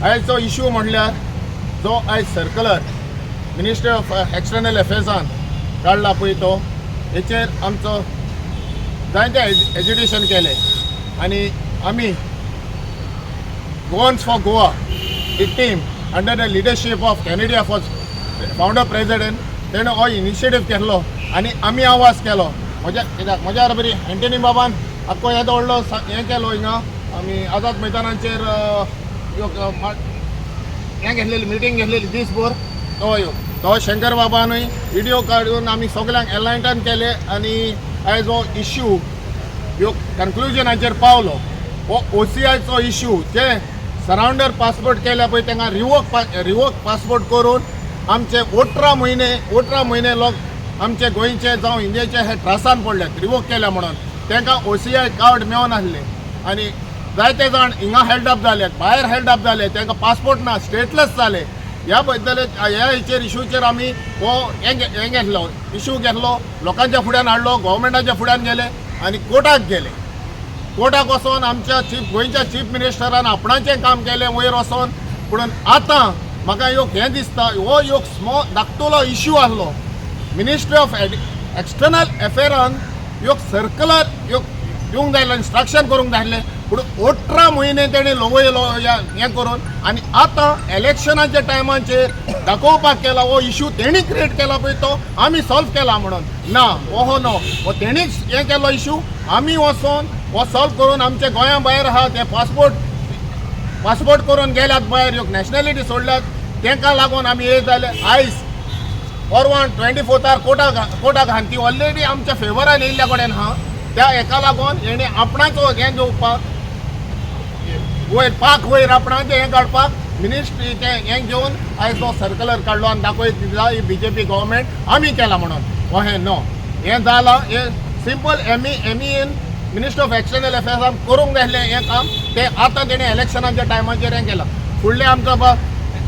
आयचो इश्यू म्हणल्यार जो आयज सर्कलर मिनिस्ट्री ऑफ एक्सटर्नल अफेर्सान काडला पळय तो हेचेर आमचो जायते एज्युटेशन केलें आनी आमी गोवन्स फॉर गोवा ही team under the leadership of कॅनेडिया फॉर फावंडर प्रेसिडेंट तेणें हो इनिशिएटीव केल्लो आनी आमी आवाज केलो म्हज्या बरोबर एंटनी बाबान आख्खो येदो व्हडलो हें केलो हिंगा आमी आझाद मैदानाचेर हें घेतलेली मिटींग घेतलेली दिसभर तो शंकर बाबानूय व्हिडिओ काडून आमी सगल्यांक एनलायटन केले आनी आयज हो इश्यू ह्यो कन्क्लुजनाचेर पावलो हो OCIचो इश्यू जे सरावंडर पासपोर्ट केल्या पळय तांकां रिवोक पासपोर्ट करून आमचे 18 म्हयने लोक आमचे गोंयचे जावं इंडियेचे हे त्रासान पडल्यात रिवोक केल्या म्हणून तांकां OCI कार्ड मेळोन आसले आनी जायते जाण हिंगा हेल्ड अप जाले भायर हेल्ड अप जाले तांकां पासपोर्ट ना स्टेटलेस जाले ह्या बद्दल ह्या हेचेर इश्यूचेर आमी हो हें घेतलो इश्यू घेतलो लोकांच्या फुड्यान हाडलो गव्हर्मेंटाच्या फुड्यान गेले आनी कोर्टाक गेले कोर्टाक वचोन आमच्या गोंयच्या चीफ मिनिस्टरान आपणाचें काम केलें वयर वचोन पूण आतां म्हाका हें दिसता हो धाकटुलो इश्यू आसलो मिनिस्ट्री ऑफ एक्सटर्नल अफेरान सर्कलर दिवंक जाय इन्स्ट्रक्शन करूंक जाय आसलें पूण 18 म्हयने तेणें लोवयलो हें करून आनी आतां इलेक्शनाच्या टायमाचेर दाखोवपाक केला हो इश्यू तेणी क्रिएट केला पळय तो आमी सॉल्व केला म्हणून ना हो नो हो तेणीच हें केलो इश्यू आमी वचोन हो सॉल्व करून आमचे गोंया भायर आहा ते पासपोर्ट करून गेल्यात भायर नॅशनॅलिटी सोडल्यात तांकां लागून आमी हे जाले आयज परवान 24 कोर्टाक हान ती ऑलरेडी आमच्या फेवरान येयल्ल्या कडेन आहा त्या हेका लागून हेणे आपणाचो हें घेवपाक वयर आपणाचें हें काडपाक मिनिस्ट्रीचें हें घेवन आयज तो सर्कलर काडलो आनी दाखयत दिला ही BJP गव्हर्मेंट आमी केला म्हणून हो हें नो हें जालां हें सिंपल एमईन मिनिस्ट्री ऑफ एक्सटर्नल अफेर्सान करूंक जाय आसलें हें काम तें आतां तेणें इलेक्शनाच्या टायमाचेर हें केलां फुडलें आमचो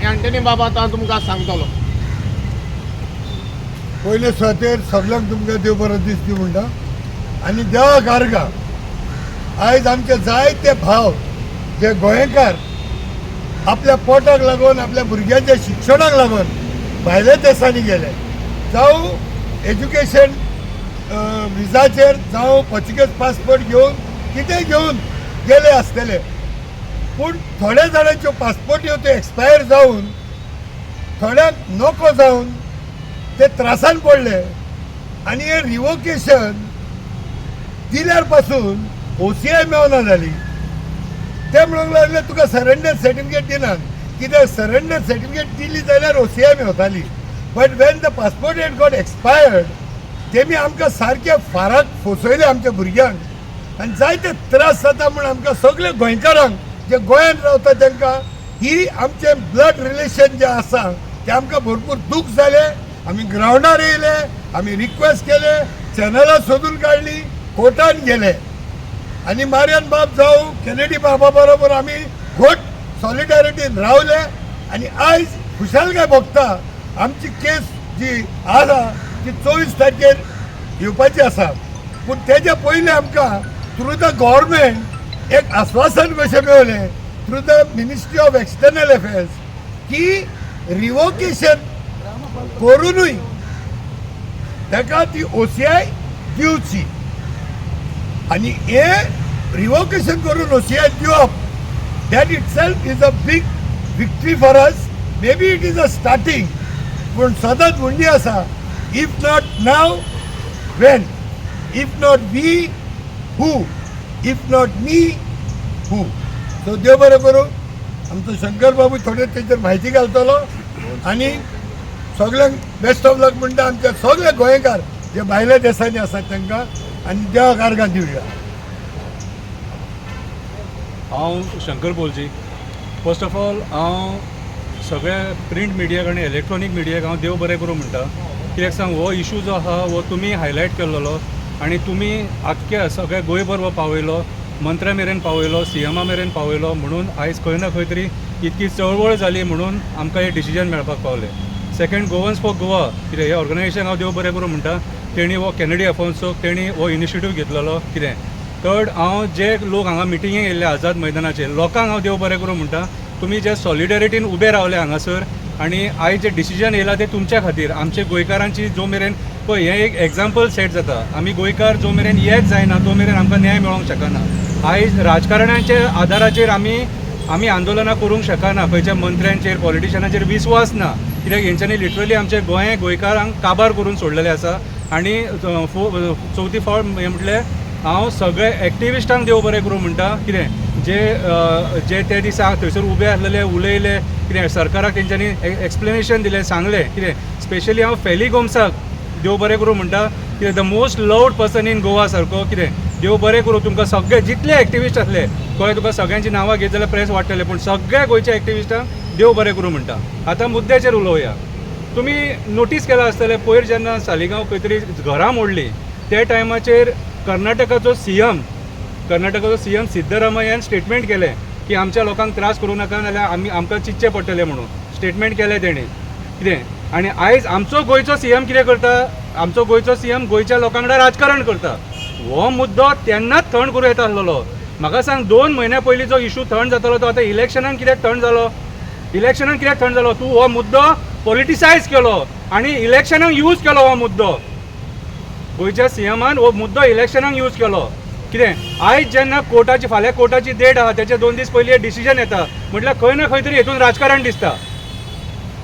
एंटनी बाबा आतां तुमकां सांगतलो पयले सुवातेर सगळ्यांक तुमकां देव बरो दीस दी म्हणटा आनी देवा कारगा आयज आमचे जायते भाव जे गोंयकार आपल्या पोटाक लागून आपल्या भुरग्यांच्या शिक्षणाक लागून भायल्या देशांनी गेले जावं एज्युकेशन विजाचेर जावं पोर्चुगेज पासपोर्ट घेवन कितें घेवन गेले आसतले पूण थोड्या जाणांच्यो पासपोर्ट ह्यो त्यो एक्सपायर जावन थोड्यांक नोको जावन ते त्रासान पडले आनी हे रिवोकेशन दिल्यार पासून OCI मेळना जाली ते म्हणूंक लागले तुका सरेंडर सर्टिफिकेट दिनात कित्याक सरेंडर सर्टिफिकेट दिली जाल्यार OCI मेळटाली but Wien the passport head got expired तेमी आमकां सारके फाराक फसयले आमच्या भुरग्यांक आनी जायते त्रास जाता म्हणून आमकां सगळे गोंयकारांक जे गोंयांत रावता तांकां ही आमचे ब्लड रिलेशन जे आसा ते आमकां भरपूर दूख जाले आमी ग्रावंडार येयले आमी रिक्वेस्ट केले चॅनलां सोदून काडली कोर्टान गेले आनी मारियन बाब जावं कॅनेडी बाबा बरोबर आमी घोट सॉलिडारिटीन रावले आनी आयज खुशालकाय भोगता आमची केस जी आसा ती 24 तारखेर येवपाची आसा पूण तेजे पयलीं आमकां थ्रू द गव्हर्मेंट एक आश्वासन कशें मेळ्ळें through the ministry of external affairs की रिवोकेशन करूनय ताका ती OCI दिवची आनी हे रिवोकेशन करून OCI दिवप that itself is a big victory for us maybe it is a starting पूण सदांच म्हणली आसा if not now when if not we who if not me who so देव बरें करूं आमचो शंकर बाबू थोडे तेचेर म्हायती घालतलो आनी सगळ्यांक बेस्ट ऑफ लक म्हणटा आमचे सगळे गोंयकार जे भायल्या देशांनी आसात तांकां आनी देवा कारगां दिवया हांव शंकर बोलची फर्स्ट ऑफ ऑल हांव सगळ्या प्रिंट मिडियाक आनी इलेक्ट्रॉनीक मिडियाक हांव देव बरें करूं म्हणटा कित्याक सांग हो इशू जो आहा हो तुमी हायलायट केल्लो आनी तुमी आख्ख्या सगळ्या गोंयभर हो पावयलो मंत्र्या मेरेन पावयलो CMा मेरेन पावयलो म्हणून आयज खंय ना खंय तरी इतकी चळवळ जाली म्हणून आमकां हे डिसिजन मेळपाक पावलें सेकंड गोवन्स फॉर गोवा कितें हे ऑर्गनायजेशन हांव देव बरें करूं म्हणटा तेणी हो कॅनेडी अफोन्सो तेणी हो इनिशिएटीव घेतलेलो कितें थर्ड हांव जे लोक हांगा मिटिंगेक येयल्ले आझाद मैदानाचेर लोकांक हांव देव बरें करूं म्हणटा तुमी जे सॉलिडॅरिटीन उबे रावले हांगासर आनी आयज जे डिसिजन येयला ते तुमच्या खातीर आमचे गोंयकारांची जो मेरेन पळय हें एक एग्जाम्पल सेट जाता आमी गोंयकार जो मेरेन हेच जायना तो मेरेन आमकां न्याय मेळोंक शकना आयज राजकारण्याचे आदाराचेर आमी आंदोलनां करूंक शकना खंयच्या मंत्र्यांचेर पॉलिटिशनाचेर विस्वास ना कित्याक हेंच्यांनी लिटरली आमचे गोंयकारांक काबार करून सोडलेले आसा आनी चवथी फावट हें म्हटलें हांव सगळे एक्टिविस्टांक देव बरें करूं म्हणटा कितें जे ते दिसा थंयसर उबे आसलेले उलयले कितें सरकाराक तेंच्यांनी एक्सप्लेनेशन दिलें सांगलें कितें स्पेशली हांव फेली गोमसाक देव बरें करूं म्हणटा कितें the most loved person in Goa सारको कितें देव बरें करूं तुमकां सगळे जितले एक्टिविस्ट आसले कळ्ळें तुका सगळ्यांची नांवां घेत जाल्यार प्रेस वाडटले पूण सगळ्या गोंयच्या एक्टिविस्टांक देव बरें करूं म्हणटा आतां मुद्द्याचेर उलोवया तुमी नोटीस केला आसतलें पयर जेन्ना सालिगांव खंय तरी घरां मोडलीं त्या टायमाचेर कर्नाटकाचो सीएम सिद्धरामय्यान स्टेटमेंट केलें की आमच्या लोकांक त्रास करूं नाका नाल्यार आमकां चिंतचें पडटलें म्हणून स्टेटमेंट केलें तेणें कितें आनी आयज आमचो गोंयचो सीएम कितें करता आमचो गोंयचो सीएम गोंयच्या लोकां कडेन राजकारण करता हो मुद्दो तेन्नाच थंड करूं येता आसलेलो म्हाका सांग 2 म्हयन्या पयलीं जो इशू थंड जातालो तो आतां इलेक्शनान कित्याक थंड जालो तूं हो मुद्दो पॉलिटिसायज केलो आनी इलेक्शनाक यूज केलो हो मुद्दो गोंयच्या सीएमान हो मुद्दो इलेक्शनाक यूज केलो कितें आयज जेन्ना फाल्यां कोर्टाची डेट आहा त्याचे 2 दीस पयलीं डिसिजन येता म्हटल्यार खंय ना खंय तरी हेतून राजकारण दिसता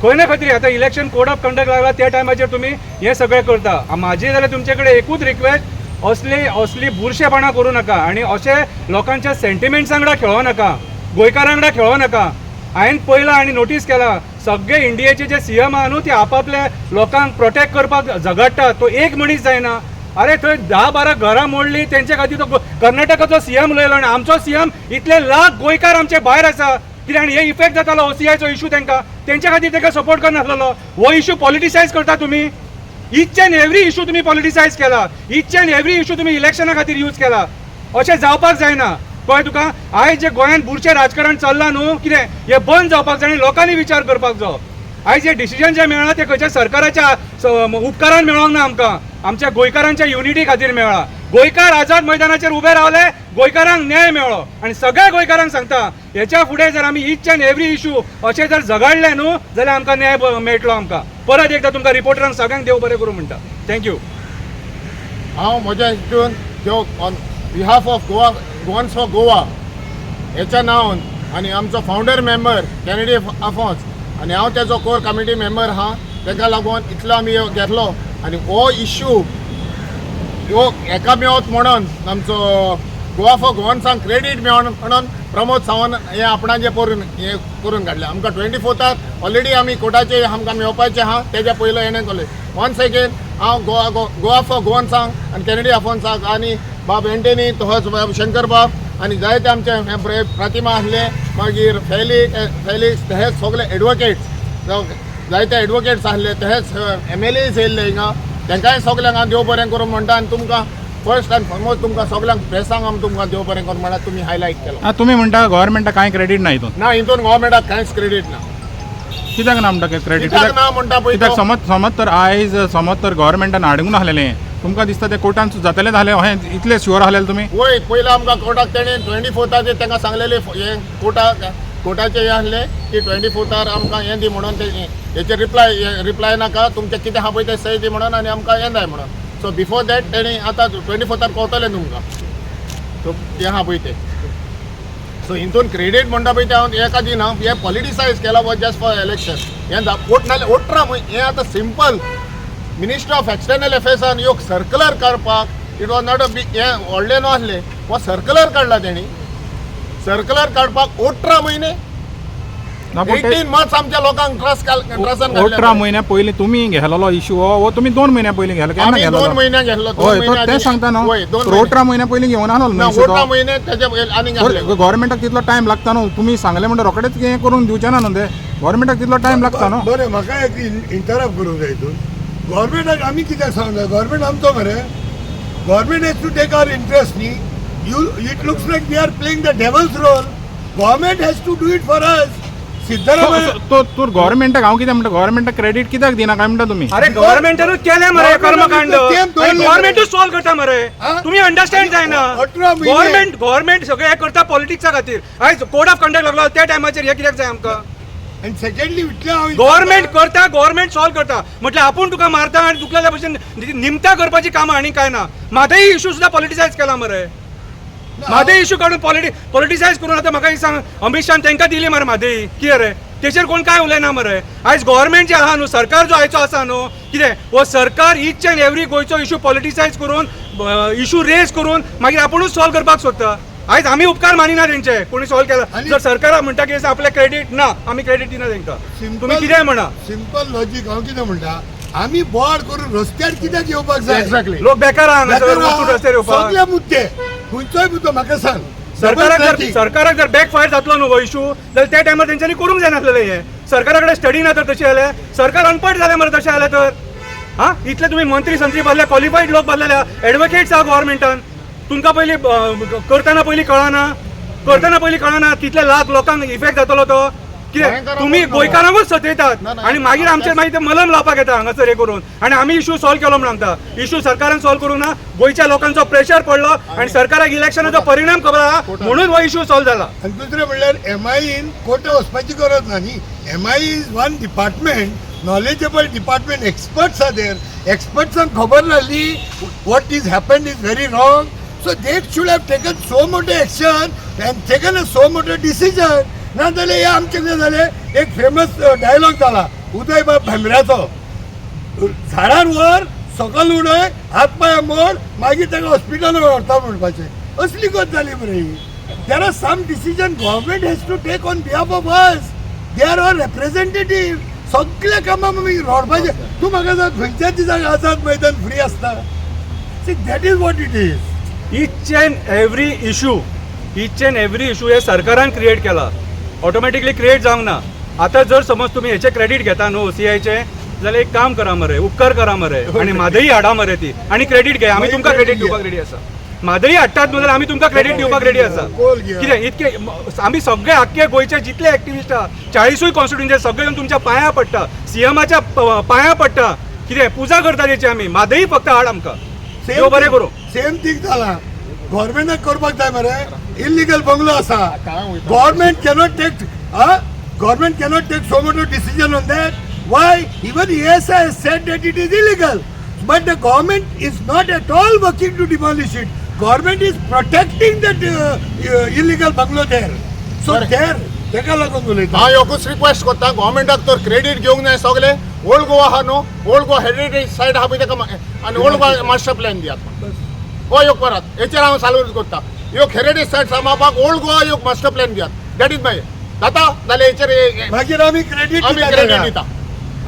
खंय ना खंय तरी आतां इलेक्शन कोड ऑफ कंडक्ट लागला त्या टायमाचेर तुमी हें सगळें करता म्हाजी जाल्यार तुमचे कडेन एकूच रिक्वेस्ट असली बुरशेपणां करूं नाका आनी अशे लोकांच्या सेंटिमेंट्सां वांगडा खेळो नाका गोंयकारां वांगडा खेळो नाका हांवें पळयलां आनी नोटीस केला सगळे इंडियेचे जे सीएम आहा न्हू ते आपल्या लोकांक प्रोटेक्ट करपाक झगडटा तो एक मनीस जायना अरे थंय 10-12 घरां मोडली तेंचे खातीर तो कर्नाटकाचो सीएम उलयलो आनी आमचो सीएम इतले लाख गोंयकार आमचे भायर आसा कित्याक आनी हे इफेक्ट जातालो OCIचो इशू तेंच्या खातीर ताका सपोर्ट करनासलो हो इशू पॉलिटिसायज करता तुमी इच एंड एवरी इशू तुमी पॉलिटिसायज केला इच एंड एवरी इशू तुमी इलेक्शना खातीर यूज केला अशें जावपाक जायना कळ्ळें तुका आयज जे गोंयांत बुरशें राजकारण चल्लां न्हू कितें हें बंद जावपाक जाय आनी लोकांनी विचार करपाक जाय आयज जे डिसिजन जे मेळ्ळां ते खंयच्या सरकाराच्या उपकारान मेळोंक ना आमकां आमच्या गोंयकारांच्या युनिटी खातीर मेळ्ळा गोंयकार आझाद मैदानाचेर उबे रावले गोंयकारांक न्याय मेळ्ळो आनी सगळ्या गोंयकारांक सांगता हेच्या फुडें जर आमी इच एंड एवरी इशू अशें जर झगडले न्हू जाल्यार आमकां न्याय मेळटलो आमकां परत एकदां तुमकां रिपोर्टरांक सगळ्यांक देव बरें करूं म्हणटा थँक्यू हांव म्हज्या हितून देव on behalf of Goans for Goa हेच्या नांवान आनी आमचो फावंडर मेंबर कॅनेडी अफॉन्स आनी हांव तेजो कोर कमिटी मेंबर आहा ताका लागून इतलो आमी घेतलो आनी हो इशू ह्यो एका मेळत म्हणून आमचो गोवा फॉर गोवन्सांक क्रेडीट मेळोन म्हणून प्रमोद सावंत हें आपणाचें हें करून काडलें आमकां 24 ऑलरेडी आमी कोर्टाचेर आमकां मेळपाचें आहा तेज्या पयलो हेणें केलें वन्स अगेन हांव गोवा फॉर गोवन्सांक आनी कॅनेडी अफॉन्साक आनी बाब एंटनी तोच शंकर बाब आनी जायते आमचे प्रतिमा आसले मागीर फेलिक्स तेहेच सगळे एडवोकेट्स जायते एडवोकेट्स आसले तेहेच MLAs येयल्ले हिंगा तांकांय सगल्यांक हांव देव बरें करूं म्हणटा आनी तुमकां फर्स्ट एंड फॉरमोस्ट तुमकां सगल्यांक प्रेसांक आमी तुमकां देव बरें करूं म्हणटा तुमी हायलायट केलो तुम्ही म्हणटा गव्हर्नमेंटाक कांय क्रेडीट ना हितून ना हितून गोवोरमेंटाक कांयच क्रेडीट ना कित्याक ना म्हणटा क्रेडीट कित्याक ना म्हणटा पळय कित्याक समज तर आयज गव्हर्नमेंटान हाडूंक नासलेलें तुमकां दिसता ते कोर्टान जातलें जालें अशें इतलें शुअर आसलेलें तुमी वय पयलीं आमकां कोर्टाक तेणें 24 तांकां सांगलेलें हें कोर्टाचें हें आसलें की 24 आमकां हें दी म्हणून हेचेर रिप्लाय नाका तुमचें कितें आहा पळय तें सही दी म्हणून आनी आमकां हें जाय म्हणून सो बिफोर दॅट तेणी आतां 24 कळटलें तुमकां सो तें आहा पळय तें सो हितून क्रेडीट म्हणटा पळय तें हांव एका दिना हें पॉलिटिसायज केलां वॉज जस्ट फॉर इलेक्शन हें वोट नाल्यार ओट्रा हें आतां सिंपल मिनिस्टर ऑफ एक्सटर्नल अफेर्सान ह्यो सर्क्युलर काडपाक it was not a big हें व्हडलें न्हू आसलें हो सर्क्युलर काडला तेणी सर्क्युलर काडपाक 18 म्हयने 18 months आमच्या लोकांक ट्रसान 18 म्हयन्या पयलीं तुमी घेतलेलो इशू हो तुमी 2 म्हयन्या पयलीं घ्यालो केन्ना आमी घ्यालो 2 म्हयन्या घेतलो हय तो तें सांगता न्हू 18 म्हयन्या पयलीं घेवन आसलो ना 18 म्हयने तेजे आनी गव्हर्नमेंटाक तितलो टायम लागता न्हू तुमी सांगले म्हणटा रोखडेच हें करून दिवचें ना न्हू ते गव्हर्नमेंटाक तितलो टायम लागता न्हू बरें म्हाका एक इंटरप्ट करूंक जाय हितून गव्हर्नमेंटाक आमी कित्याक सांगता गव्हर्नमेंट आमचो मरे government has to take our interest न्ही it looks like we are playing the devil's role government has to do it for us Siddaramaiah तो तूर गव्हर्मेंटाक हांव कितें म्हणटा गव्हर्मेंटाक क्रेडीट कित्याक दिना काय म्हणटा तुमी अरे गव्हर्नमेंटानूच केले मरे कर्मकांड तेम दोन गव्हर्नमेंटूच सॉल्व करता मरे हा? तुम्ही अंडरस्टँड जायना 18 महिने. गव्हर्नमेंट सगळे हे करता पॉलिटिक्सा खातीर आयज कोड ऑफ कंडक्ट लागलो त्या टायमाचेर हे कित्याक जाय आमकां आणि सेकंडली इतलें हांव गव्हर्नमेंट करता गव्हर्नमेंट सॉल्व करता म्हटल्यार आपूण तुका मारता आनी दुखलेल्या भशेन निमता करपाची कामां आनी काय ना म्हादई इश्यू सुद्दां पॉलिटिसायज केला मरे म्हादई इश्यू काडून पॉलिटिसायज करून आतां म्हाका एक सांग अमित शान तांकां दिली मरे म्हादई कितें रे तेचेर कोण काय उलयना मरे आयज गव्हर्नमेंट जे आहा न्हू सरकार जो आयचो आसा न्हू कितें हो सरकार ईच अँड एवरी गोंयचो इश्यू पॉलिटिसायज करून इश्यू रेज करून मागीर आपुणूच सॉल्व करपाक सोदता आयज आमी उपकार मानिना तेंचे कोणी सॉल्व केला आणि- जर सरकार म्हणटा की आपले क्रेडीट ना आमी क्रेडीट दिना तांकां तुम्ही कितेंय म्हणा सिंपल लॉजीक हांव कितें म्हणटा आमी बोर्ड करून रस्त्यार कित्याक येवपाक जाय एक्झॅक्टली लोक बेकार आहा हांगासर वचून रस्त्यार येवपाक सगळे मुद्दे खंयचोय मुद्दो म्हाका सांग सरकाराक जर बॅकफायर जातलो न्हू हो इश्यू जाल्यार त्या टायमार तेंच्यांनी करूंक जाय नासलेलें हें सरकारा कडेन स्टडी ना तर तशें जालें सरकार अनपड जालें मरे तशें जालें तर हा इतले तुम्ही मंत्री संत्री बांदल्या क्वॉलिफाईड लोक बांदलेल्या एडवोकेट्स आहा गव्हर्नमेंटान तुमकां पयलीं करतना पयलीं कळना कितले लाख लोकांक इफेक्ट जातलो तो कितें गोंयकारांक तुम्ही ना. गोंयकारांकूच सतयतात ना, ना, आनी मागीर आमचेर मागीर ते मलम लावपाक येता हांगासर हे करून आनी आमी इश्यू सॉल्व केलो म्हणून सांगता इश्यू सरकारान सॉल्व करूं ना गोंयच्या लोकांचो प्रेशर पडलो आनी सरकाराक इलेक्शनाचो परिणाम खबर आहा म्हणून हो इश्यू सॉल्व जाला आणि दुसरें म्हणल्यार MIN कोर्टा वचपाची गरज ना न्ही MI is one department knowledgeable department experts are there एक्सपर्ट्सांक खबर नासली what is happened is very wrong so they should have taken suo motu action and taken a suo motor decision ना जाल्यार हे आमचे कितें जालें एक फेमस डायलॉग जाला उदयबाब भेंब्र्याचो झाडार वर सकल उडय हात पांय मोड मागीर ताका हॉस्पिटलान व्हरता म्हणपाचें असली गत जाली मरे ही there are some decision government has to take on behalf of us they are our representative सगळ्या कामां आमी रोडपाचे तूं म्हाका सांग खंयच्या दिसाक आझाद मैदान फ्री आसता see that is what it is each and every issue हे सरकारान क्रिएट केला ऑटोमॅटिकली क्रिएट जावंक ना आतां जर समज तुम्ही हेचे क्रेडीट घेता न्हू CIचे जाल्यार एक काम करा मरे उपकार करा मरे आणि म्हादई हाडा मरे ती आणि क्रेडीट घे आमी तुमकां क्रेडीट दिवपाक रेडी आसा म्हादई हाडटात न्हू जाल्यार आमी तुमकां क्रेडीट दिवपाक रेडी आसा कितें इतके आमी सगळे आख्खे गोंयचे जितले एक्टिविस्ट आहा 40 कॉन्स्टिट्युएन्सी सगळे येवन तुमच्या पांया पडटा CMच्या पांया पडटा कितें पुजा करता तेची आमी म्हादई फक्त हाड आमकां देव बरें करूं सेम थिंग जाला गव्हर्मेंटाक करपाक जाय मरे इलिगल बंगलो आसा काय वयता? Government cannot take so motor decision on that why even ESI has said that it is illegal but the government is not at all working to demolish it government is protecting that illegal bungalow there so Correct. there तेका लागून उलयता हांव एकूच request करता गव्हर्मेंटाक तर credit घेवंक जाय सगळे ओल्ड गोवा आहा न्हू ओल्ड गोवा हेरिटेज सायड आहा पळय ताका आनी ओल्ड गोवा मास्टर प्लॅन दियात हो योग परत हेचेर हांव सालूट करता योग हेरिटेज सायड सांबाळपाक ओल्ड गोवा योग मास्टर प्लॅन दियात दॅट इज माय जाता जाल्यार हेचेर मागीर आमी क्रेडीट आमी क्रेडीट दिता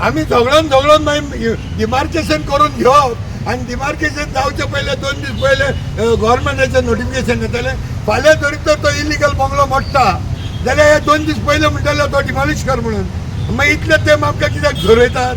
आमी झगडून मागीर डिमार्केशन करून घेवप आनी डिमार्केशन जावचे पयले 2 दीस पयले गव्हर्मेंटाचें नोटिफिकेशन येतलें फाल्यां जरी तर तो इलिगल बंगलो मोडटा जाल्यार हे 2 दीस पयले म्हणटाले तो डिमॉलिश कर म्हणून मागीर इतले ते आमकां कित्याक झरयतात